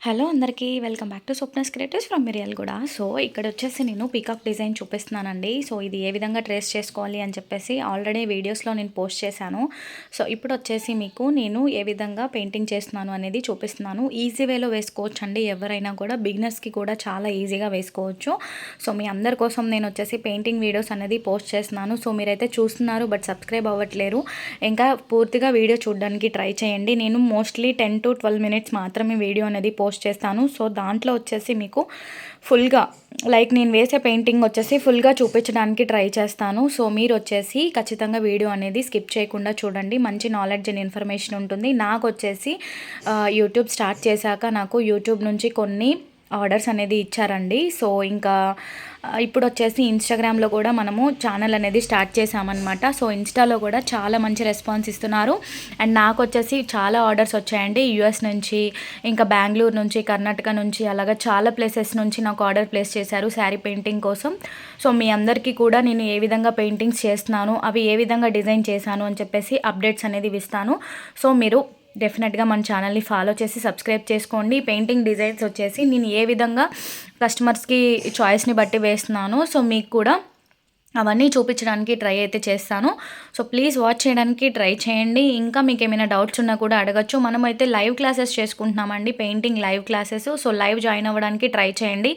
Hello అందరికీ welcome back to Swapnas creatives from Miryalaguda. So ఇక్కడ వచ్చేసి నేను పీకాక్ డిజైన్ చూపిస్తున్నానండి. సో ఇది ఏ విధంగా ట్రేస్ చేసుకోవాలి అని చెప్పేసి ఆల్రెడీ వీడియోస్లో నేను పోస్ట్ చేశాను. సో ఇప్పుడు వచ్చేసి మీకు నేను ఏ విధంగా పెయింటింగ్ చేస్తున్నాను అనేది చూపిస్తున్నాను. ఈజీ వేలో వేసుకోవచ్చు అండి, ఎవరైనా కూడా బిగినర్స్కి కూడా చాలా ఈజీగా వేసుకోవచ్చు. సో మీ అందరి కోసం నేను వచ్చేసి పెయింటింగ్ వీడియోస్ అనేది పోస్ట్ చేస్తున్నాను. సో మీరైతే చూస్తున్నారు బట్ సబ్స్క్రైబ్ అవ్వట్లేరు. ఇంకా పూర్తిగా వీడియో చూడడానికి ట్రై చేయండి. నేను మోస్ట్లీ 10 to 12 minutes మాత్రమే వీడియో అనేది పోస్ట్ చేస్తాను. సో దాంట్లో వచ్చేసి మీకు ఫుల్గా లైక్ నేను వేసే పెయింటింగ్ వచ్చేసి ఫుల్గా చూపించడానికి ట్రై చేస్తాను. సో మీరు వచ్చేసి ఖచ్చితంగా వీడియో అనేది స్కిప్ చేయకుండా చూడండి. మంచి నాలెడ్జ్ అండ్ ఇన్ఫర్మేషన్ ఉంటుంది. నాకు వచ్చేసి యూట్యూబ్ స్టార్ట్ చేశాక నాకు యూట్యూబ్ నుంచి కొన్ని ఆర్డర్స్ అనేది ఇచ్చారండి. సో ఇంకా ఇప్పుడు వచ్చేసి ఇన్స్టాగ్రామ్లో కూడా మనము ఛానల్ అనేది స్టార్ట్ చేసామన్నమాట. సో ఇన్స్టాలో కూడా చాలా మంచి రెస్పాన్స్ ఇస్తున్నారు. అండ్ నాకు వచ్చేసి చాలా ఆర్డర్స్ వచ్చాయండి, యూఎస్ నుంచి, ఇంకా బెంగళూరు నుంచి, కర్ణాటక నుంచి, అలాగా చాలా ప్లేసెస్ నుంచి నాకు ఆర్డర్ ప్లేస్ చేశారు శారీ పెయింటింగ్ కోసం. సో మీ అందరికీ కూడా నేను ఏ విధంగా పెయింటింగ్స్ చేస్తున్నాను, అవి ఏ విధంగా డిజైన్ చేశాను అని చెప్పేసి అప్డేట్స్ అనేది ఇస్తాను. సో మీరు డెఫినెట్గా మన ఛానల్ని ఫాలో చేసి సబ్స్క్రైబ్ చేసుకోండి. పెయింటింగ్ డిజైన్స్ వచ్చేసి నేను ఏ విధంగా కస్టమర్స్కి చాయిస్ని బట్టి వేస్తున్నాను. సో మీకు కూడా అవన్నీ చూపించడానికి ట్రై అయితే చేస్తాను. సో ప్లీజ్ వాచ్ చేయడానికి ట్రై చేయండి. ఇంకా మీకు ఏమైనా డౌట్స్ ఉన్నా కూడా అడగచ్చు. మనమైతే లైవ్ క్లాసెస్ చేసుకుంటున్నామండి, painting live classes. So live join అవ్వడానికి ట్రై చేయండి.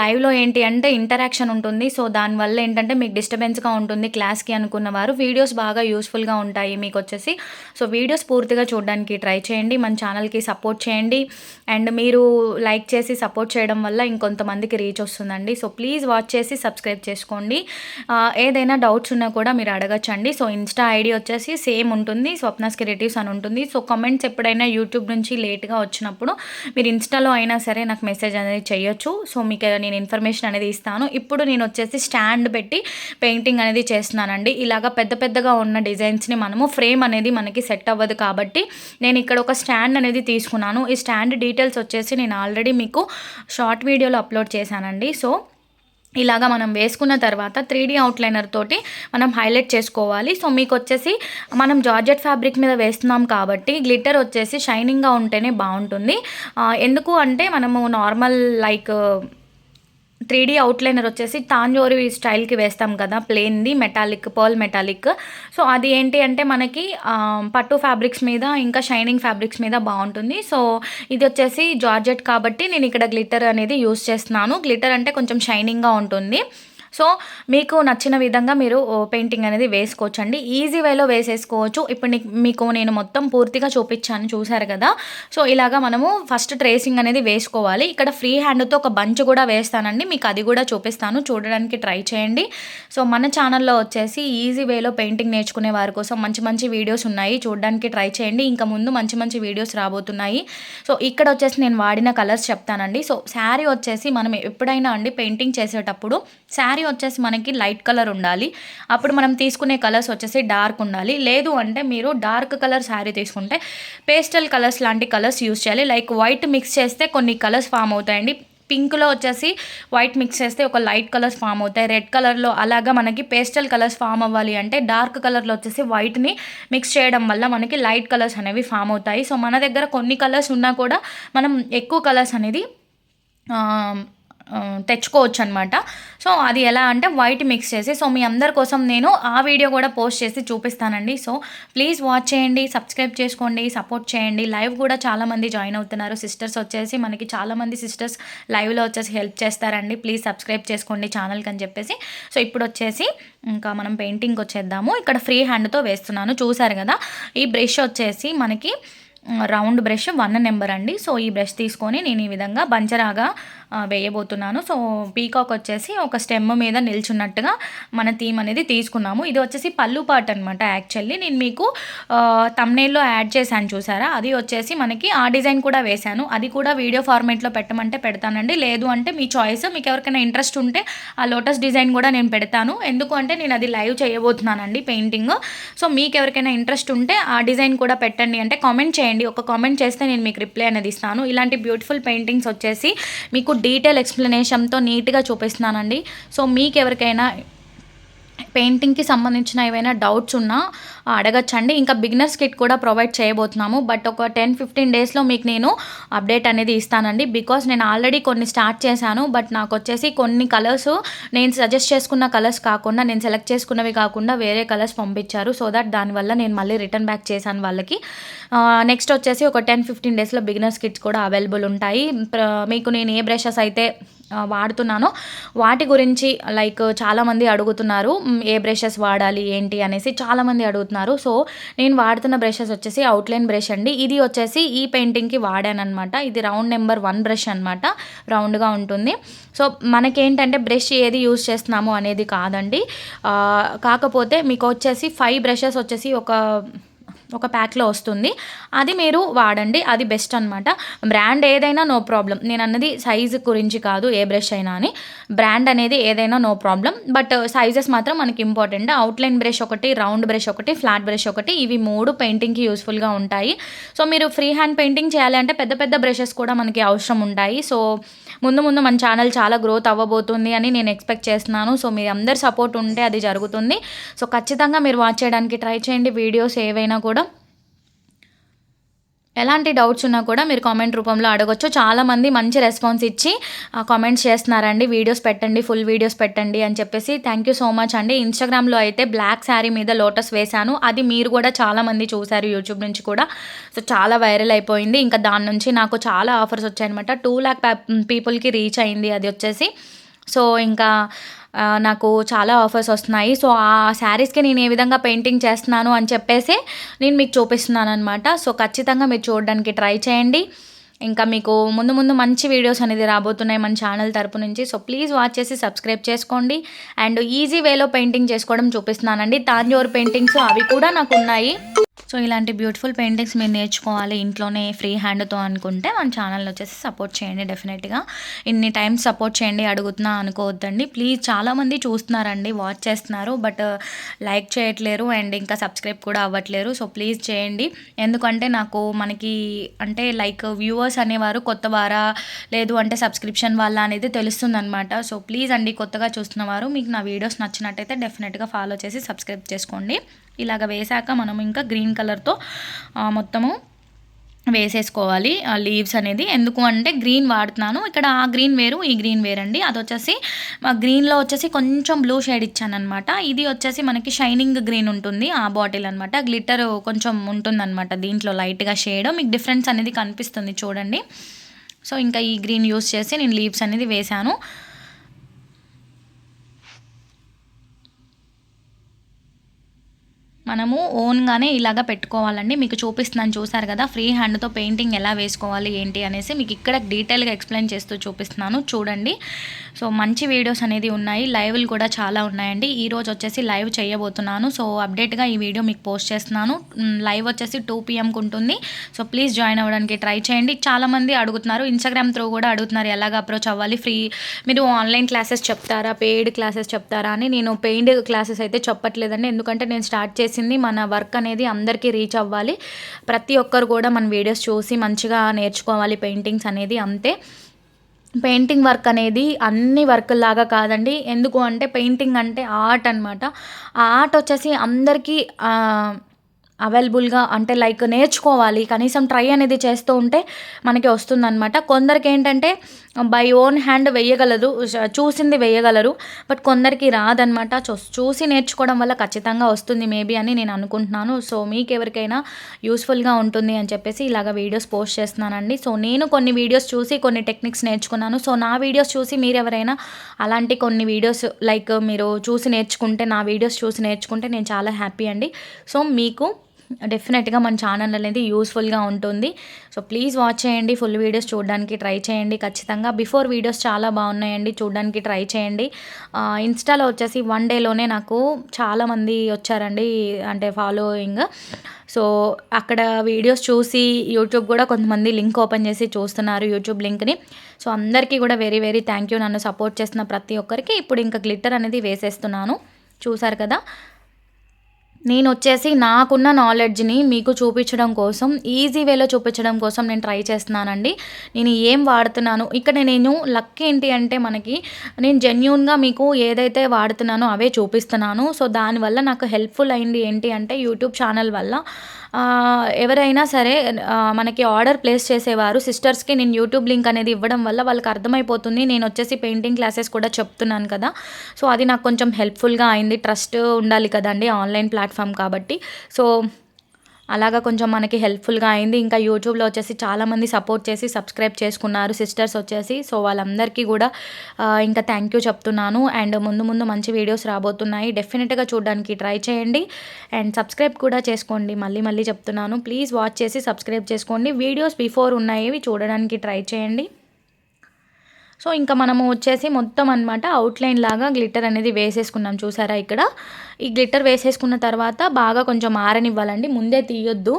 లైవ్లో ఏంటి అంటే ఇంటరాక్షన్ ఉంటుంది. సో దానివల్ల ఏంటంటే మీకు డిస్టర్బెన్స్గా ఉంటుంది క్లాస్కి అనుకున్నవారు. వీడియోస్ బాగా యూస్ఫుల్గా ఉంటాయి మీకు వచ్చేసి. సో వీడియోస్ పూర్తిగా చూడడానికి ట్రై చేయండి. మన ఛానల్కి సపోర్ట్ చేయండి. అండ్ మీరు లైక్ చేసి సపోర్ట్ చేయడం వల్ల ఇంకొంతమందికి రీచ్ వస్తుందండి. సో ప్లీజ్ వాచ్ చేసి సబ్స్క్రైబ్ చేసుకోండి. ఏదైనా డౌట్స్ ఉన్నా కూడా మీరు అడగచ్చండి. సో ఇన్స్టా ఐడి వచ్చేసి సేమ్ ఉంటుంది, స్వప్నస్ క్రియేటివ్స్ అని ఉంటుంది. సో కామెంట్స్ ఎప్పుడైనా యూట్యూబ్ నుంచి లేట్గా వచ్చినప్పుడు మీరు ఇన్స్టాలో అయినా సరే నాకు మెసేజ్ అనేది చేయొచ్చు. సో మీకు నేను ఇన్ఫర్మేషన్ అనేది ఇస్తాను. ఇప్పుడు నేను వచ్చేసి స్టాండ్ పెట్టి పెయింటింగ్ అనేది చేస్తున్నానండి. ఇలాగ పెద్ద పెద్దగా ఉన్న డిజైన్స్ని మనము ఫ్రేమ్ అనేది మనకి సెట్ అవ్వదు కాబట్టి నేను ఇక్కడ ఒక స్టాండ్ అనేది తీసుకున్నాను. ఈ స్టాండ్ డీటెయిల్స్ వచ్చేసి నేను ఆల్రెడీ మీకు షార్ట్ వీడియోలో అప్లోడ్ చేశానండి. సో ఇలాగా మనం వేసుకున్న తర్వాత 3D అవుట్లైనర్ తోటి మనం హైలైట్ చేసుకోవాలి. సో మీకు వచ్చేసి మనం జార్జెట్ ఫ్యాబ్రిక్ మీద వేస్తున్నాం కాబట్టి గ్లిటర్ వచ్చేసి షైనింగ్గా ఉంటేనే బాగుంటుంది. ఎందుకు అంటే మనము నార్మల్ లైక్ 3D అవుట్లైనర్ వచ్చేసి తాంజోరి స్టైల్కి వేస్తాం కదా, ప్లెయిన్ది మెటాలిక్, పర్ల్ మెటాలిక్. సో అది ఏంటి అంటే మనకి పట్టు ఫ్యాబ్రిక్స్ మీద ఇంకా షైనింగ్ ఫ్యాబ్రిక్స్ మీద బాగుంటుంది. సో ఇది వచ్చేసి జార్జెట్ కాబట్టి నేను ఇక్కడ గ్లిటర్ అనేది యూస్ చేస్తున్నాను. గ్లిటర్ అంటే కొంచెం షైనింగ్గా ఉంటుంది. సో మీకు నచ్చిన విధంగా మీరు పెయింటింగ్ అనేది వేసుకోవచ్చు అండి. ఈజీ వేలో వేసేసుకోవచ్చు. ఇప్పుడు మీకు నేను మొత్తం పూర్తిగా చూపించాను, చూసారు కదా. సో ఇలాగా మనము ఫస్ట్ ట్రేసింగ్ అనేది వేసుకోవాలి. ఇక్కడ ఫ్రీ హ్యాండ్తో ఒక బంచ్ కూడా వేస్తానండి, మీకు అది కూడా చూపిస్తాను, చూడడానికి ట్రై చేయండి. సో మన ఛానల్లో వచ్చేసి ఈజీ వేలో పెయింటింగ్ నేర్చుకునే వారి కోసం మంచి మంచి వీడియోస్ ఉన్నాయి, చూడడానికి ట్రై చేయండి. ఇంకా ముందు మంచి మంచి వీడియోస్ రాబోతున్నాయి. సో ఇక్కడ వచ్చేసి నేను వాడిన కలర్స్ చెప్తానండి. సో శారీ వచ్చేసి మనం ఎప్పుడైనా అండి పెయింటింగ్ చేసేటప్పుడు శారీ వచ్చేసి మనకి లైట్ కలర్ ఉండాలి. అప్పుడు మనం తీసుకునే కలర్స్ వచ్చేసి డార్క్ ఉండాలి. లేదు అంటే మీరు డార్క్ కలర్ శారీ తీసుకుంటే పేస్టల్ కలర్స్ లాంటి కలర్స్ యూస్ చేయాలి. లైక్ వైట్ మిక్స్ చేస్తే కొన్ని కలర్స్ ఫామ్ అవుతాయండి. పింక్లో వచ్చేసి వైట్ మిక్స్ చేస్తే ఒక లైట్ కలర్స్ ఫామ్ అవుతాయి. రెడ్ కలర్లో అలాగా మనకి పేస్టల్ కలర్స్ ఫామ్ అవ్వాలి అంటే డార్క్ కలర్లో వచ్చేసి వైట్ని మిక్స్ చేయడం వల్ల మనకి లైట్ కలర్స్ అనేవి ఫామ్ అవుతాయి. సో మన దగ్గర కొన్ని కలర్స్ ఉన్నా కూడా మనం ఎక్కువ కలర్స్ అనేది తెచ్చుకోవచ్చు అనమాట. సో అది ఎలా అంటే వైట్ మిక్స్ చేసి, సో మీ అందరి కోసం నేను ఆ వీడియో కూడా పోస్ట్ చేసి చూపిస్తానండి. సో ప్లీజ్ వాచ్ చేయండి, సబ్స్క్రైబ్ చేసుకోండి, సపోర్ట్ చేయండి. లైవ్ కూడా చాలామంది జాయిన్ అవుతున్నారు. సిస్టర్స్ వచ్చేసి మనకి చాలామంది సిస్టర్స్ లైవ్లో వచ్చేసి హెల్ప్ చేస్తారండి. ప్లీజ్ సబ్స్క్రైబ్ చేసుకోండి ఛానల్కి అని చెప్పేసి. సో ఇప్పుడు వచ్చేసి ఇంకా మనం పెయింటింగ్కి వచ్చేద్దాము. ఇక్కడ ఫ్రీ హ్యాండ్తో వేస్తున్నాను, చూసారు కదా. ఈ బ్రష్ వచ్చేసి మనకి రౌండ్ బ్రష్ 1 నెంబర్ అండి. సో ఈ బ్రష్ తీసుకొని నేను ఈ విధంగా బంచరాగా వేయబోతున్నాను. సో పీకాక్ వచ్చేసి ఒక స్టెమ్ మీద నిల్చున్నట్టుగా మన థీమ్ అనేది తీసుకున్నాము. ఇది వచ్చేసి పళ్ళు పార్ట్ అనమాట. యాక్చువల్లీ నేను మీకు థంబ్నెయిల్లో యాడ్ చేశాను, చూసారా. అది వచ్చేసి మనకి ఆ డిజైన్ కూడా వేశాను. అది కూడా వీడియో ఫార్మేట్లో పెట్టమంటే పెడతానండి. లేదు అంటే మీ చాయిస్. మీకు ఎవరికైనా ఇంట్రెస్ట్ ఉంటే ఆ లోటస్ డిజైన్ కూడా నేను పెడతాను. ఎందుకు అంటే నేను అది లైవ్ చేయబోతున్నానండి పెయింటింగ్. సో మీకు ఎవరికైనా ఇంట్రెస్ట్ ఉంటే ఆ డిజైన్ కూడా పెట్టండి అంటే కామెంట్ చేయండి. ఒక కామెంట్ చేస్తే నేను మీకు రిప్లై అనేది ఇస్తాను. ఇలాంటి బ్యూటిఫుల్ పెయింటింగ్స్ వచ్చేసి మీకు డీటెయిల్ ఎక్స్ప్లెనేషన్తో నీట్గా చూపిస్తున్నానండి. సో మీకు ఎవరికైనా పెయింటింగ్‌కి సంబంధించిన ఏవైనా డౌట్స్ ఉన్నా అడగచ్చండి. ఇంకా బిగినర్స్ కిట్ కూడా ప్రొవైడ్ చేయబోతున్నాము. బట్ ఒక 10-15 డేస్‌లో మీకు నేను అప్డేట్ అనేది ఇస్తానండి. బికాజ్ నేను ఆల్రెడీ కొన్ని స్టార్ట్ చేశాను. బట్ నాకొచ్చేసి కొన్ని కలర్స్ నేను సజెస్ట్ చేసుకున్న కలర్స్ కాకుండా, నేను సెలెక్ట్ చేసుకున్నవి కాకుండా వేరే కలర్స్ పంపించారు. సో దట్ దానివల్ల నేను మళ్ళీ రిటర్న్ బ్యాక్ చేశాను వాళ్ళకి. నెక్స్ట్ వచ్చేసి ఒక 10-15 డేస్‌లో బిగినర్స్ కిట్స్ కూడా అవైలబుల్ ఉంటాయి. మీకు నేను ఏ బ్రషెస్ అయితే వాడుతున్నానో వాటి గురించి లైక్ చాలామంది అడుగుతున్నారు. ఏ బ్రషెస్ వాడాలి ఏంటి అనేసి చాలామంది అడుగుతున్నారు. సో నేను వాడుతున్న బ్రషెస్ వచ్చేసి అవుట్లైన్ బ్రష్ అండి. ఇది వచ్చేసి ఈ పెయింటింగ్‌కి వాడాననమాట. ఇది రౌండ్ నెంబర్ 1 బ్రష్ అనమాట. రౌండ్‌గా ఉంటుంది. సో మనకేంటంటే బ్రష్ ఏది యూజ్ చేస్తున్నాము అనేది కాదండి. కాకపోతే మీకు వచ్చేసి 5 బ్రషెస్ వచ్చేసి ఒక ప్యాక్‌లో వస్తుంది. అది మీరు వాడండి. అది బెస్ట్ అనమాట. బ్రాండ్ ఏదైనా నో ప్రాబ్లమ్. నేనన్నది సైజు గురించి కాదు, ఏ బ్రష్ అయినా అని. బ్రాండ్ అనేది ఏదైనా నో ప్రాబ్లమ్. బట్ సైజెస్ మాత్రం మనకి ఇంపార్టెంట్. అవుట్‌లైన్ బ్రష్ ఒకటి, రౌండ్ బ్రష్ ఒకటి, ఫ్లాట్ బ్రష్ ఒకటి, ఇవి 3 పెయింటింగ్‌కి యూజ్‌ఫుల్‌గా ఉంటాయి. సో మీరు ఫ్రీ హ్యాండ్ పెయింటింగ్ చేయాలి అంటే పెద్ద పెద్ద బ్రషెస్ కూడా మనకి అవసరం ఉంటాయి. సో ముందు ముందు మన ఛానల్ చాలా గ్రోత్ అవ్వబోతుంది అని నేను ఎక్స్‌పెక్ట్ చేస్తున్నాను. సో మీ అందరి సపోర్ట్ ఉంటే అది జరుగుతుంది. సో ఖచ్చితంగా మీరు వాచ్ చేయడానికి ట్రై చేయండి వీడియోస్ ఏవైనా కూడా. ఎలాంటి డౌట్స్ ఉన్నా కూడా మీరు కామెంట్ రూపంలో అడగొచ్చు. చాలామంది మంచి రెస్పాన్స్ ఇచ్చి కామెంట్స్ చేస్తున్నారండి. వీడియోస్ పెట్టండి, ఫుల్ వీడియోస్ పెట్టండి అని చెప్పేసి. థ్యాంక్ యూ సో మచ్ అండి. ఇన్‌స్టాగ్రామ్‌లో అయితే బ్లాక్ శారీ మీద లోటస్ వేశాను. అది మీరు కూడా చాలామంది చూసారు యూట్యూబ్ నుంచి కూడా. సో చాలా వైరల్ అయిపోయింది. ఇంకా దాని నుంచి నాకు చాలా ఆఫర్స్ వచ్చాయన్నమాట. 2,00,000 పీపుల్‌కి రీచ్ అయింది అది వచ్చేసి. సో ఇంకా నాకు చాలా ఆఫర్స్ వస్తున్నాయి. సో ఆ శారీస్‌కి నేను ఏ విధంగా పెయింటింగ్ చేస్తున్నాను అని చెప్పేసి నేను మీకు చూపిస్తున్నాననమాట. సో ఖచ్చితంగా మీరు చూడడానికి ట్రై చేయండి. ఇంకా మీకు ముందు ముందు మంచి వీడియోస్ అనేది రాబోతున్నాయి మన ఛానల్ తరపు నుంచి. సో ప్లీజ్ వాచ్ చేసి సబ్స్క్రైబ్ చేసుకోండి. అండ్ ఈజీ వేలో పెయింటింగ్ చేసుకోవడం చూపిస్తున్నానండి. తాంజోర్ పెయింటింగ్స్ అవి కూడా నాకున్నాయి. సో ఇలాంటి బ్యూటిఫుల్ పెయింటింగ్స్ మీరు నేర్చుకోవాలి ఇంట్లోనే ఫ్రీ హ్యాండ్తో అనుకుంటే మన ఛానల్ వచ్చేసి సపోర్ట్ చేయండి. డెఫినెట్గా ఇన్ని టైమ్స్ సపోర్ట్ చేయండి అడుగుతున్నా అనుకోవద్దండి ప్లీజ్. చాలామంది చూస్తున్నారండి, వాచ్ చేస్తున్నారు, బట్ లైక్ చేయట్లేరు అండ్ ఇంకా సబ్స్క్రైబ్ కూడా అవ్వట్లేరు. సో ప్లీజ్ చేయండి. ఎందుకంటే నాకు మనకి అంటే లైక్ వ్యూవర్స్ అనేవారు కొత్త వారా లేదు అంటే సబ్స్క్రిప్షన్ వల్ల అనేది తెలుస్తుందనమాట. సో ప్లీజ్ అండి, కొత్తగా చూస్తున్నవారు మీకు నా వీడియోస్ నచ్చినట్టయితే డెఫినెట్గా ఫాలో చేసి సబ్స్క్రైబ్ చేసుకోండి. ఇలాగ వేసాక మనం ఇంకా గ్రీన్ కలర్తో మొత్తము వేసేసుకోవాలి లీవ్స్ అనేది. ఎందుకు అంటే గ్రీన్ వాడుతున్నాను ఇక్కడ. ఆ గ్రీన్ వేరు, ఈ గ్రీన్ వేరండి. అది వచ్చేసి గ్రీన్లో వచ్చేసి కొంచెం బ్లూ షేడ్ ఇచ్చానమాట. ఇది వచ్చేసి మనకి షైనింగ్ గ్రీన్ ఉంటుంది ఆ బాటిల్ అనమాట. గ్లిటర్ కొంచెం ఉంటుందన్నమాట దీంట్లో లైట్గా షేడ్. మీకు డిఫరెన్స్ అనేది కనిపిస్తుంది చూడండి. సో ఇంకా ఈ గ్రీన్ యూస్ చేసి నేను లీవ్స్ అనేది వేశాను. మనము ఓన్గానే ఇలాగ పెట్టుకోవాలండి. మీకు చూపిస్తున్నాను, చూసారు కదా ఫ్రీ హ్యాండ్తో పెయింటింగ్ ఎలా వేసుకోవాలి ఏంటి అనేసి మీకు ఇక్కడ డీటెయిల్గా ఎక్స్ప్లెయిన్ చేస్తూ చూపిస్తున్నాను చూడండి. సో మంచి వీడియోస్ అనేది ఉన్నాయి, లైవ్లు కూడా చాలా ఉన్నాయండి. ఈరోజు వచ్చేసి లైవ్ చేయబోతున్నాను. సో అప్డేట్గా ఈ వీడియో మీకు పోస్ట్ చేస్తున్నాను. లైవ్ వచ్చేసి 2 PM ఉంటుంది. సో ప్లీజ్ జాయిన్ అవ్వడానికి ట్రై చేయండి. చాలామంది అడుగుతున్నారు, ఇన్స్టాగ్రామ్ త్రూ కూడా అడుగుతున్నారు ఎలాగ అప్రోచ్ అవ్వాలి, ఫ్రీ మీరు ఆన్లైన్ క్లాసెస్ చెప్తారా, పెయిడ్ క్లాసెస్ చెప్తారా అని. నేను పెయిడ్ క్లాసెస్ అయితే చెప్పట్లేదండి. ఎందుకంటే నేను స్టార్ట్ చేసింది మన వర్క్ అనేది అందరికీ రీచ్ అవ్వాలి. ప్రతి ఒక్కరు కూడా మన వీడియోస్ చూసి మంచిగా నేర్చుకోవాలి పెయింటింగ్స్ అనేది, అంతే. పెయింటింగ్ వర్క్ అనేది అన్ని వర్కుల్లాగా కాదండి. ఎందుకు అంటే పెయింటింగ్ అంటే ఆర్ట్ అనమాట. ఆ ఆర్ట్ వచ్చేసి అందరికీ అవైలబుల్గా అంటే లైక్ నేర్చుకోవాలి, కనీసం ట్రై అనేది చేస్తూ ఉంటే మనకి వస్తుందన్నమాట. కొందరికి ఏంటంటే బై ఓన్ హ్యాండ్ వేయగలరు, చూసింది వేయగలరు, బట్ కొందరికి రాదనమాట. చూసి నేర్చుకోవడం వల్ల ఖచ్చితంగా వస్తుంది మేబీ అని నేను అనుకుంటున్నాను. సో మీకు ఎవరికైనా యూస్ఫుల్గా ఉంటుంది అని చెప్పేసి ఇలాగ వీడియోస్ పోస్ట్ చేస్తున్నానండి. సో నేను కొన్ని వీడియోస్ చూసి కొన్ని టెక్నిక్స్ నేర్చుకున్నాను. సో నా వీడియోస్ చూసి మీరు ఎవరైనా అలాంటి కొన్ని వీడియోస్ లైక్ మీరు చూసి నేర్చుకుంటే, నా వీడియోస్ చూసి నేర్చుకుంటే నేను చాలా హ్యాపీ అండి. సో మీకు డెఫినెట్గా మన ఛానల్ అనేది యూస్ఫుల్గా ఉంటుంది. సో ప్లీజ్ వాచ్ చేయండి, ఫుల్ వీడియోస్ చూడడానికి ట్రై చేయండి ఖచ్చితంగా. బిఫోర్ వీడియోస్ చాలా బాగున్నాయండి, చూడడానికి ట్రై చేయండి. ఇన్స్టాలో వచ్చేసి 1 డేలోనే నాకు చాలామంది వచ్చారండి అంటే ఫాలోయింగ్. సో అక్కడ వీడియోస్ చూసి యూట్యూబ్ కూడా కొంతమంది లింక్ ఓపెన్ చేసి చూస్తున్నారు, యూట్యూబ్ లింక్ని. సో అందరికీ కూడా వెరీ వెరీ థ్యాంక్ యూ, నన్ను సపోర్ట్ చేస్తున్న ప్రతి ఒక్కరికి. ఇప్పుడు ఇంకా గ్లిట్టర్ అనేది వేసేస్తున్నాను, చూసారు కదా. నేనొచ్చేసి నాకున్న నాలెడ్జ్‌ని మీకు చూపించడం కోసం, ఈజీ వేలో చూపించడం కోసం నేను ట్రై చేస్తున్నానండి. నేను ఏం వాడుతున్నాను ఇక్కడ నేను లక్ ఏంటి అంటే మనకి, నేను జెన్యూన్‌గా మీకు ఏదైతే వాడుతున్నానో అవే చూపిస్తున్నాను. సో, దానివల్ల నాకు హెల్ప్‌ఫుల్ అయింది ఏంటి అంటే యూట్యూబ్ ఛానల్ వల్ల ఎవరైనా సరే మనకి ఆర్డర్ ప్లేస్ చేసేవారు సిస్టర్స్‌కి నేను యూట్యూబ్ లింక్ అనేది ఇవ్వడం వల్ల వాళ్ళకి అర్థమైపోతుంది. నేనొచ్చేసి పెయింటింగ్ క్లాసెస్ కూడా చెప్తున్నాను కదా! సో, అది నాకు కొంచెం హెల్ప్‌ఫుల్‌గా అయింది. ట్రస్ట్ ఉండాలి కదండీ! ఆన్‌లైన్ ప్లాట్‌ఫామ్ కాబట్టి. సో, అలాగా కొంచెం మనకి హెల్ప్‌ఫుల్‌గా అయింది. ఇంకా యూట్యూబ్‌లో వచ్చేసి చాలామంది సపోర్ట్ చేసి సబ్స్క్రైబ్ చేసుకున్నారు సిస్టర్స్ వచ్చేసి. సో, వాళ్ళందరికీ గూడా ఇంకా థ్యాంక్ యూ చెప్తున్నాను. అండ్ ముందు ముందు మంచి వీడియోస్ రాబోతున్నాయి. డెఫినిట్‌గా చూడడానికి ట్రై చేయండి. అండ్ సబ్స్క్రైబ్ కూడా చేసుకోండి. మళ్ళీ మళ్ళీ చెప్తున్నాను. ప్లీజ్ వాచ్ చేసి సబ్స్క్రైబ్ చేసుకోండి. వీడియోస్ బిఫోర్ ఉన్నవి చూడడానికి ట్రై చేయండి. సో, ఇంకా మనము వచ్చేసి మొత్తం అనమాట అవుట్‌లైన్ లాగా గ్లిట్టర్ అనేది వేసేసుకున్నాం చూసారా ఇక్కడ. ఈ గ్లిట్టర్ వేసేసుకున్న తర్వాత బాగా కొంచెం ఆరనివ్వాలండి. ముందే తీయొద్దు.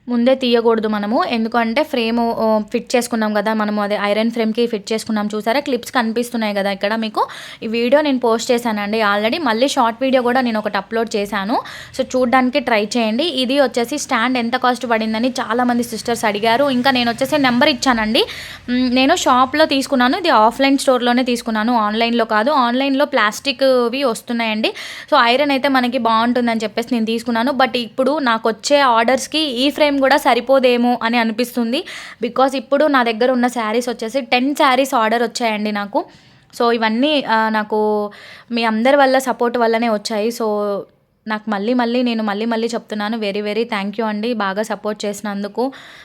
ముందే తీయకూడదు మనము. ఎందుకంటే ఫ్రేము ఫిట్ చేసుకున్నాం గదా! మనము అదే ఐరన్ ఫ్రేమ్‌కి ఫిట్ చేసుకున్నాం చూసారా? క్లిప్స్ కనిపిస్తున్నాయి గదా! ఇక్కడ మీకు. ఈ వీడియో నేను పోస్ట్ చేశానండి ఆల్రెడీ. మళ్ళీ షార్ట్ వీడియో గూడా నేను ఒకటి అప్‌లోడ్ చేశాను. సో, చూడ్డానికి ట్రై చేయండి. ఇది వచ్చేసి స్టాండ్ ఎంత కాస్ట్ పడిందని చాలామంది సిస్టర్స్ అడిగారు. ఇంకా నేనొచ్చేసి నెంబర్ ఇచ్చానండి. నేను షాప్‌లో తీసుకున్నాను. ఇది ఆఫ్‌లైన్ స్టోర్‌లోనే తీసుకున్నాను. ఆన్‌లైన్‌లో కాదు. ఆన్‌లైన్‌లో ప్లాస్టిక్‌వి వస్తున్నాయండి. సో, ఐరన్ అయితే మనకి బావుంటుందని చెప్పేసి నేను తీసుకున్నాను. బట్ ఇప్పుడు నాకొచ్చే ఆర్డర్స్‌కి ఈ ఫ్రేమ్ గూడా సరిపోదేమో అని అనిపిస్తుంది. బికాజ్ ఇప్పుడు నా దగ్గర ఉన్న శారీస్ వచ్చేసి 10 శారీస్ ఆర్డర్ వచ్చాయండి నాకు. సో, ఇవన్నీ నాకు మీ అందరి వల్ల సపోర్ట్ వల్లనే వచ్చాయి. సో, నాకు మళ్ళీ మళ్ళీ చెప్తున్నాను. వెరీ వెరీ థ్యాంక్ యూ అండి. బాగా సపోర్ట్ చేసినందుకు.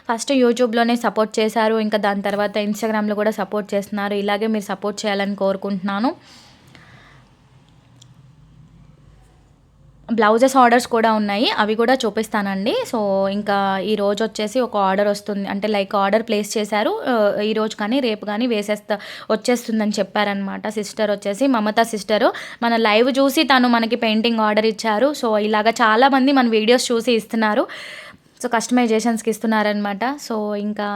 ఫస్ట్ యూట్యూబ్‌లోనే సపోర్ట్ చేశారు. ఇంకా దాని తర్వాత ఇన్‌స్టాగ్రామ్‌లో కూడా సపోర్ట్ చేస్తున్నారు. ఇలాగే మీరు సపోర్ట్ చేయాలని కోరుకుంటున్నాను. బ్లౌజెస్ ఆర్డర్స్ కూడా ఉన్నాయి. అవి కూడా చూపిస్తానండి. సో, ఇంకా ఈరోజొచ్చేసి ఒక ఆర్డర్ వస్తుంది. అంటే లైక్ ఆర్డర్ ప్లేస్ చేశారు. ఈరోజు కానీ, రేపు గానీ వచ్చేస్తుందని చెప్పారనమాట. సిస్టర్ వచ్చేసి మమత సిస్టరు. మన లైవ్ చూసి తను మనకి పెయింటింగ్ ఆర్డర్ ఇచ్చారు. సో, ఇలాగ చాలామంది మన వీడియోస్ చూసి ఇస్తున్నారు. సో, కస్టమైజేషన్స్‌కి ఇస్తున్నారనమాట. సో, ఇంకా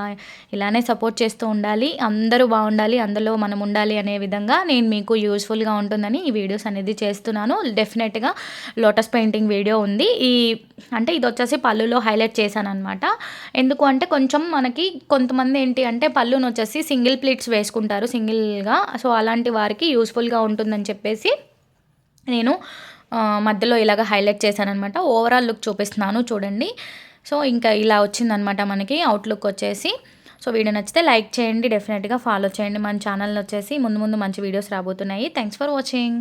ఇలానే సపోర్ట్ చేస్తూ ఉండాలి. అందరూ బావుండాలి. అందులో మనం ఉండాలి అనే విధంగా నేను మీకు యూజ్‌ఫుల్‌గా ఉంటుందని ఈ వీడియోస్ అనేది చేస్తున్నాను. డెఫినెట్‌గా లోటస్ పెయింటింగ్ వీడియో ఉంది. అంటే ఇదొచ్చేసి పళ్ళులో హైలైట్ చేశాననమాట. ఎందుకు అంటే కొంచెం మనకి కొంతమంది ఏంటి అంటే పళ్ళునొచ్చేసి సింగిల్ ప్లీట్స్ వేసుకుంటారు సింగిల్‌గా. సో, అలాంటి వారికి యూజ్‌ఫుల్‌గా ఉంటుందని చెప్పేసి నేను మధ్యలో ఇలాగ హైలైట్ చేశాననమాట. ఓవరాల్ లుక్ చూపిస్తున్నాను చూడండి. సో, ఇంకా ఇలా వచ్చిందనమాట మనకి అవుట్‌లుక్ వచ్చేసి. సో, వీడియో నచ్చితే లైక్ చేయండి. డెఫినెట్‌గా ఫాలో చేయండి. మన ఛానల్‌లో వచ్చేసి ముందు ముందు మంచి వీడియోస్ రాబోతున్నాయి. Thanks for watching.